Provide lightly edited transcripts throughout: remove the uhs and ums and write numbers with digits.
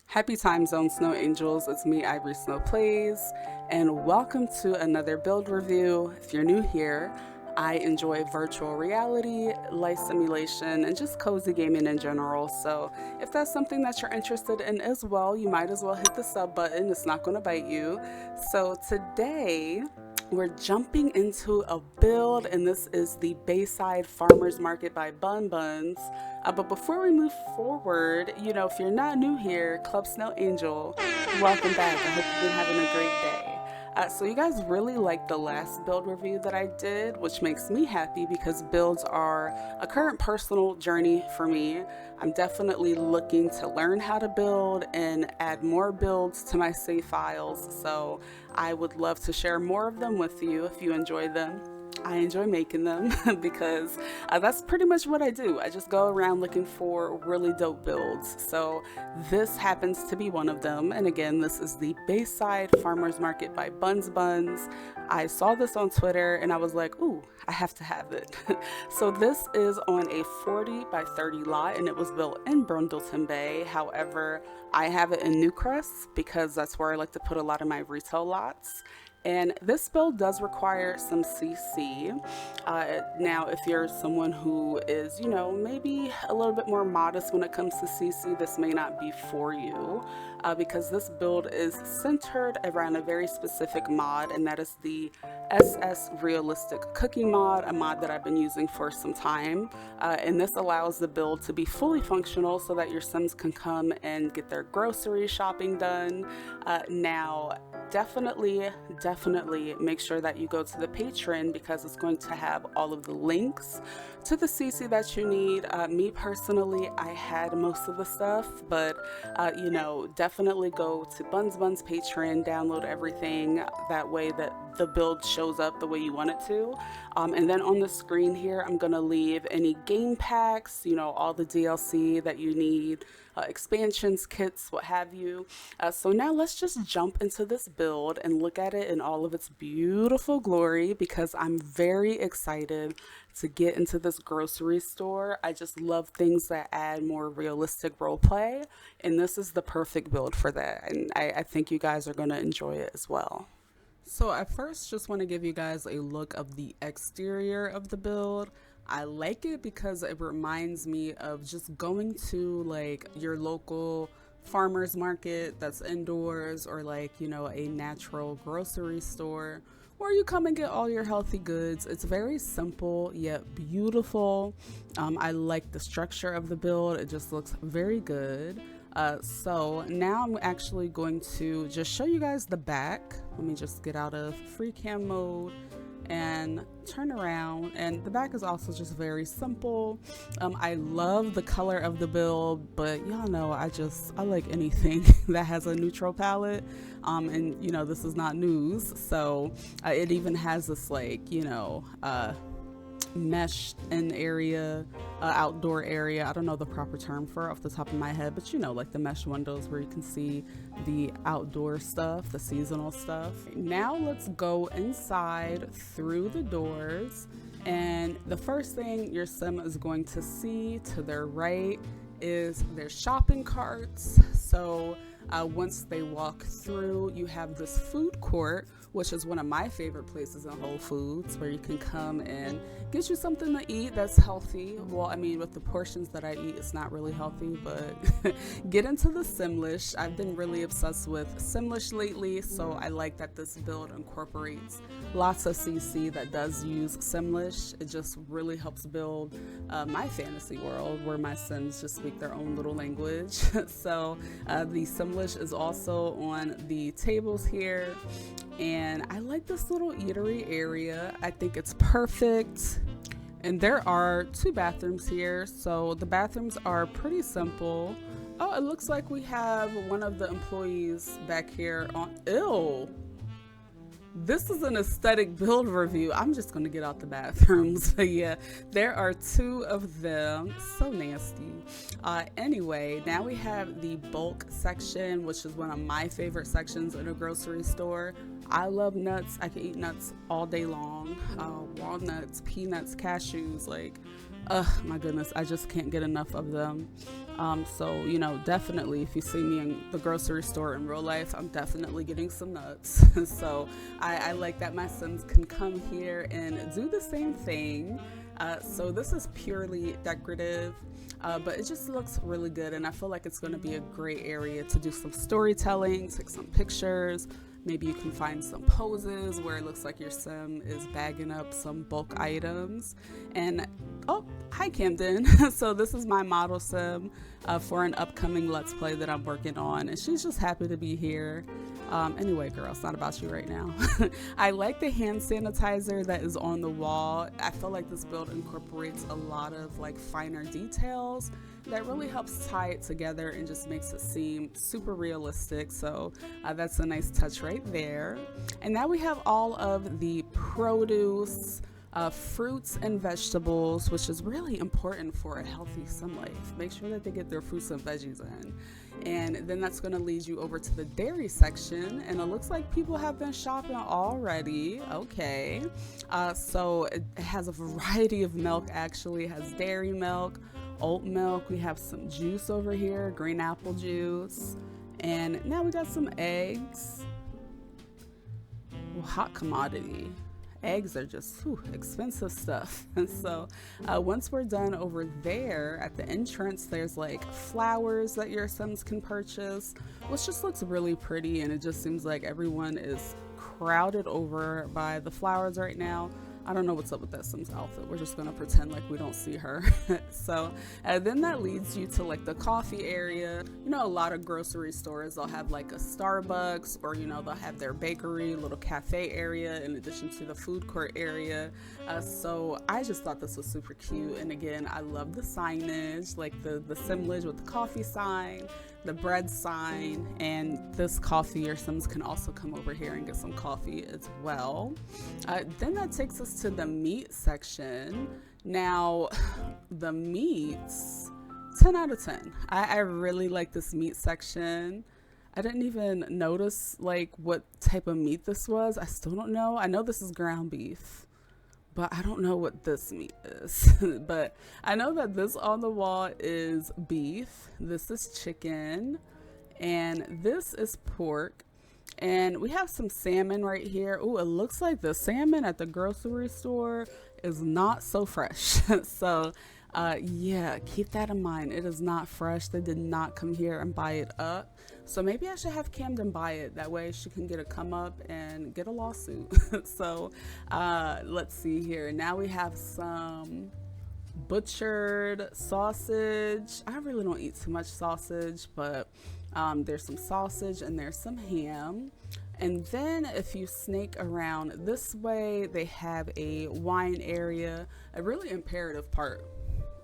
Happy time zone, Snow Angels. It's me, Ivory Snow Plays, and welcome to another build review. If you're new here, I enjoy virtual reality, life simulation, and just cozy gaming in general. So if that's something that you're interested in as well, you might as well hit the sub button. It's not going to bite you. So today, we're jumping into a build, and this is the Bayside Farmers Market by BunsBunns. But before we move forward, if you're not new here, Club Snow Angel, welcome back. I hope you've been having a great day. So you guys really liked the last build review that I did, which makes me happy because builds are a current personal journey for me. I'm definitely looking to learn how to build and add more builds to my save files. So I would love to share more of them with you if you enjoy them. I enjoy making them because that's pretty much what I do. I just go around looking for really dope builds. So this happens to be one of them. And again, this is the Bayside Farmers Market by BunsBunns. I saw this on Twitter and I was like, ooh, I have to have it. So this is on a 40 by 30 lot and it was built in Brundleton Bay. However, I have it in Newcrest because that's where I like to put a lot of my retail lots. And this build does require some CC. Now, if you're someone who is, maybe a little bit more modest when it comes to CC, this may not be for you because this build is centered around a very specific mod, and that is the SS Realistic Cooking mod, a mod that I've been using for some time. And this allows the build to be fully functional so that your Sims can come and get their grocery shopping done. Now, definitely make sure that you go to the Patreon because it's going to have all of the links to the CC that you need. Me personally, I had most of the stuff, but definitely go to BunsBunns Patreon, download everything. That way that the build shows up the way you want it to. And then on the screen here, I'm gonna leave any game packs, all the DLC that you need, expansions, kits, what have you. So now let's just jump into this build and look at it in all of its beautiful glory because I'm very excited to get into this grocery store. I just love things that add more realistic role play, and this is the perfect build for that. And I think you guys are going to enjoy it as well. So I first just want to give you guys a look of the exterior of the build. I like it because it reminds me of just going to like your local farmer's market that's indoors, or like, a natural grocery store where you come and get all your healthy goods. It's very simple yet beautiful. I like the structure of the build. It just looks very good. So now I'm actually going to just show you guys the back. Let me just get out of free cam mode and turn around, and the back is also just very simple. I love the color of the build, but y'all know I like anything that has a neutral palette, and this is not news, so it even has this like mesh in area, outdoor area. I don't know the proper term for it off the top of my head, but like the mesh windows where you can see the outdoor stuff, the seasonal stuff. Now let's go inside through the doors, and the first thing your Sim is going to see to their right is their shopping carts. So once they walk through, you have this food court, which is one of my favorite places in Whole Foods, where you can come and get you something to eat that's healthy. Well, I mean, with the portions that I eat, it's not really healthy, but get into the Simlish. I've been really obsessed with Simlish lately, so I like that this build incorporates lots of CC that does use Simlish. It just really helps build my fantasy world where my Sims just speak their own little language. So the Simlish is also on the tables here. And I like this little eatery area. I think it's perfect. And there are 2 bathrooms here. So the bathrooms are pretty simple. Oh, it looks like we have one of the employees back here on, ew. This is an aesthetic build review. I'm just gonna get out the bathrooms. But yeah, there are two of them. So nasty. Anyway, now we have the bulk section, which is one of my favorite sections in a grocery store. I love nuts. I can eat nuts all day long. Walnuts, peanuts, cashews, like, my goodness, I just can't get enough of them. So, you know, definitely if you see me in the grocery store in real life, I'm definitely getting some nuts. So I like that my Sims can come here and do the same thing. So this is purely decorative, but it just looks really good, and I feel like it's going to be a great area to do some storytelling, take some pictures. Maybe you can find some poses where it looks like your Sim is bagging up some bulk items. And oh, hi Camden. So this is my model Sim for an upcoming Let's Play that I'm working on, and she's just happy to be here. Anyway, girl, it's not about you right now. I like the hand sanitizer that is on the wall. I feel like this build incorporates a lot of like finer details that really helps tie it together and just makes it seem super realistic. So that's a nice touch right there. And now we have all of the produce, fruits and vegetables, which is really important for a healthy Sim life. Make sure that they get their fruits and veggies in. And then that's going to lead you over to the dairy section, and it looks like people have been shopping already. Okay, so it has a variety of milk. Actually, it has dairy milk, oat milk. We have some juice over here, green apple juice, and now we got some eggs. Well, hot commodity. Eggs are just expensive stuff. And so once we're done over there at the entrance, there's like flowers that your Sims can purchase, which just looks really pretty, and it just seems like everyone is crowded over by the flowers right now. I don't know what's up with that Sims outfit. We're just gonna pretend like we don't see her. So then that leads you to like the coffee area. You know, a lot of grocery stores, they'll have like a Starbucks, or you know, they'll have their bakery, little cafe area in addition to the food court area. So I just thought this was super cute. And again, I love the signage, like the assemblage with the coffee sign, the bread sign, and this coffee. Your Sims can also come over here and get some coffee as well. Then that takes us to the meat section. Now, the meats, 10 out of 10. I really like this meat section. I didn't even notice like what type of meat this was. I still don't know. I know this is ground beef, but I don't know what this meat is. But I know that this on the wall is beef, this is chicken, and this is pork. And we have some salmon right here. Oh, it looks like the salmon at the grocery store is not so fresh. So yeah, keep that in mind. It is not fresh. They did not come here and buy it up. So maybe I should have Camden buy it. That way she can get a come up and get a lawsuit. So let's see here. Now we have some butchered sausage. I really don't eat too much sausage, but there's some sausage and there's some ham. And then if you snake around this way, they have a wine area. A really imperative part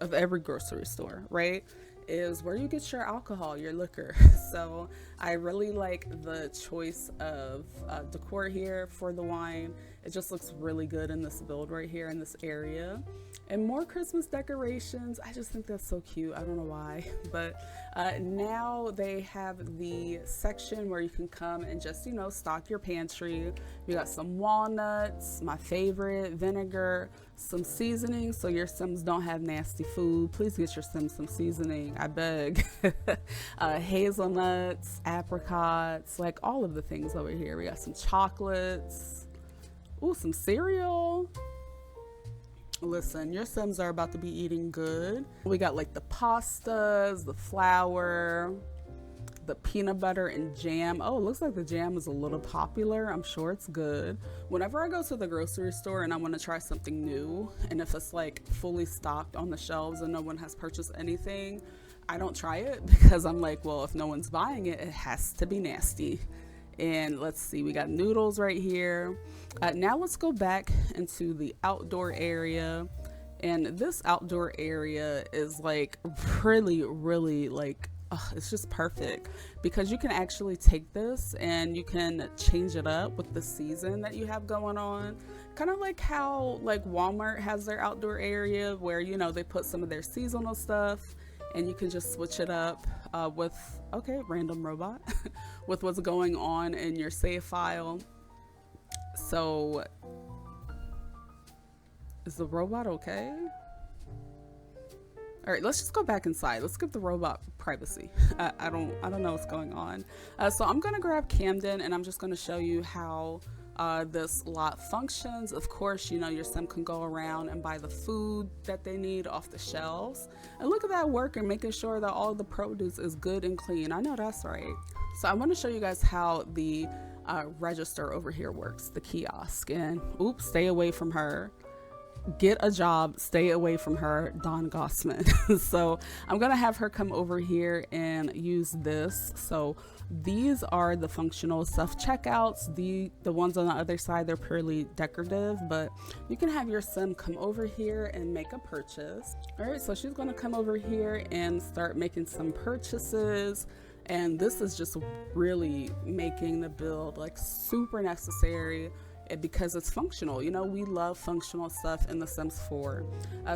of every grocery store, right, is where you get your alcohol, your liquor. So I really like the choice of decor here for the wine. It just looks really good in this build right here in this area. And more Christmas decorations. I just think that's so cute. I don't know why, but now they have the section where you can come and just, you know, stock your pantry. We got some walnuts, my favorite, vinegar, some seasoning so your Sims don't have nasty food. Please get your Sims some seasoning, I beg. Hazelnuts, apricots, like all of the things over here. We got some chocolates. Ooh, some cereal. Listen, your Sims are about to be eating good. We got like the pastas, the flour, the peanut butter and jam. Oh, it looks like the jam is a little popular. I'm sure it's good. Whenever I go to the grocery store and I want to try something new, and if it's like fully stocked on the shelves and no one has purchased anything, I don't try it, because I'm like, well, if no one's buying it, it has to be nasty. And let's see, we got noodles right here. Now let's go back into the outdoor area. And this outdoor area is like really like it's just perfect because you can actually take this and you can change it up with the season that you have going on. Kind of like how like Walmart has their outdoor area where, you know, they put some of their seasonal stuff and you can just switch it up with, okay, random robot, with what's going on in your save file. So is the robot okay? All right, let's just go back inside. Let's give the robot privacy. I don't know what's going on. So I'm gonna grab Camden and I'm just gonna show you how this lot functions. Of course, you know, your sim can go around and buy the food that they need off the shelves. And look at that worker making sure that all the produce is good and clean. I know that's right. So I want to show you guys how the register over here works, the kiosk. And oops, stay away from her. Get a job, stay away from her, Don Gossman. So I'm gonna have her come over here and use this. So these are the functional self checkouts. The ones on the other side, they're purely decorative, but you can have your sim come over here and make a purchase. All right, so she's gonna come over here and start making some purchases. And this is just really making the build like super necessary because it's functional. You know, we love functional stuff in The Sims 4.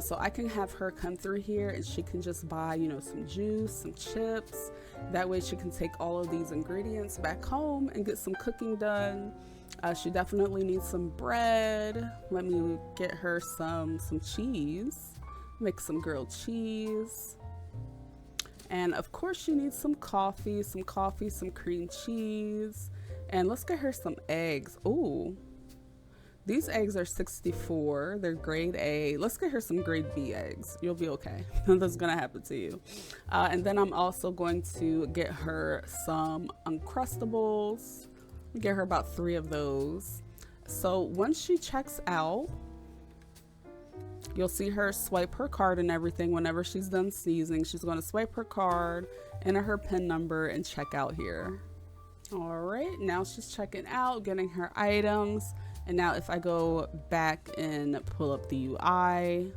So I can have her come through here and she can just buy, you know, some juice, some chips. That way she can take all of these ingredients back home and get some cooking done. She definitely needs some bread. Let me get her some cheese. Make some grilled cheese. And of course she needs some coffee, some cream cheese. And let's get her some eggs. Ooh. These eggs are 64. They're grade A. Let's get her some grade B eggs. You'll be okay. Nothing's gonna happen to you. And then I'm also going to get her some Uncrustables. Get her about 3 of those. So once she checks out, you'll see her swipe her card and everything. Whenever she's done sneezing, she's gonna swipe her card, enter her PIN number, and check out here. All right, now she's checking out, getting her items. And now if I go back and pull up the UI,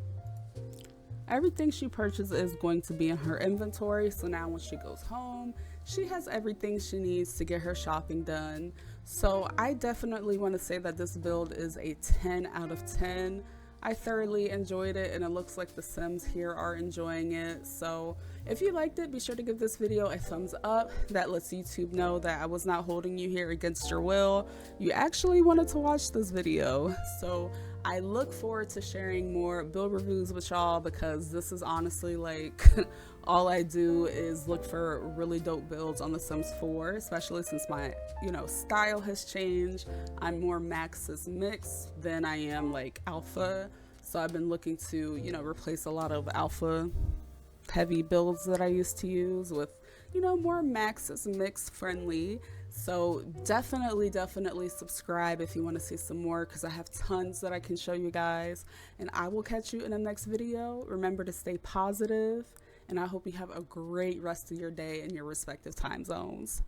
everything she purchased is going to be in her inventory. So now when she goes home, she has everything she needs to get her shopping done. So I definitely want to say that this build is a 10 out of 10. I thoroughly enjoyed it, and it looks like the Sims here are enjoying it. So if you liked it, be sure to give this video a thumbs up. That lets YouTube know that I was not holding you here against your will. You actually wanted to watch this video. So I look forward to sharing more build reviews with y'all, because this is honestly like all I do is look for really dope builds on The Sims 4, especially since my, you know, style has changed. I'm more maxis-mix than I am like alpha. So I've been looking to, you know, replace a lot of alpha heavy builds that I used to use with, you know, more maxis-mix friendly. So definitely subscribe if you want to see some more, because I have tons that I can show you guys. And I will catch you in the next video. Remember to stay positive, and I hope you have a great rest of your day in your respective time zones.